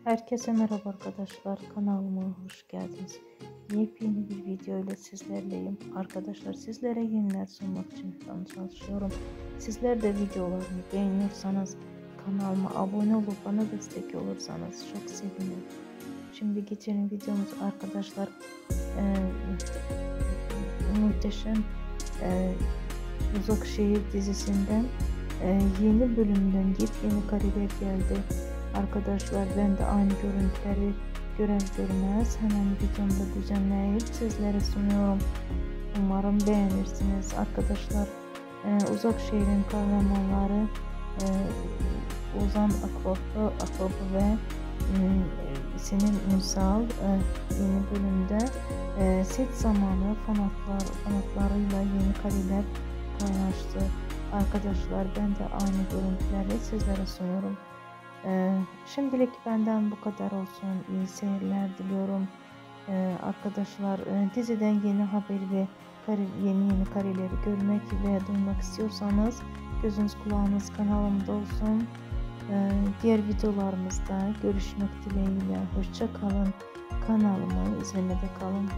Herkese merhaba arkadaşlar, kanalıma hoş geldiniz. Yepyeni bir video ile sizlerleyim. Arkadaşlar, sizlere yeniler sunmak için çalışıyorum. Sizler de videolarımı beğeniyorsanız kanalıma abone olup bana destek olursanız çok sevinirim. Şimdi geçelim videomuz arkadaşlar. Muhteşem Uzak Şehir dizisinden yeni bölümden yepyeni kareler geldi. Arkadaşlar, ben de aynı görüntüleri görer görmez hemen videomda düzenleyip sizlere sunuyorum. Umarım beğenirsiniz. Arkadaşlar, Uzak Şehir'in kahramanları Ozan Akbaba ve Sinem Ünsal yeni bölümde set zamanı fanatlarıyla yeni kareler paylaştı. Arkadaşlar, ben de aynı görüntüleri sizlere sunuyorum. Şimdilik benden bu kadar olsun. İyi seyirler diliyorum. Arkadaşlar, diziden yeni haber ve yeni kareleri görmek ve duymak istiyorsanız gözünüz kulağınız kanalımda olsun. Diğer videolarımızda görüşmek dileğiyle. Hoşça kalın. Kanalımı izlemede kalın.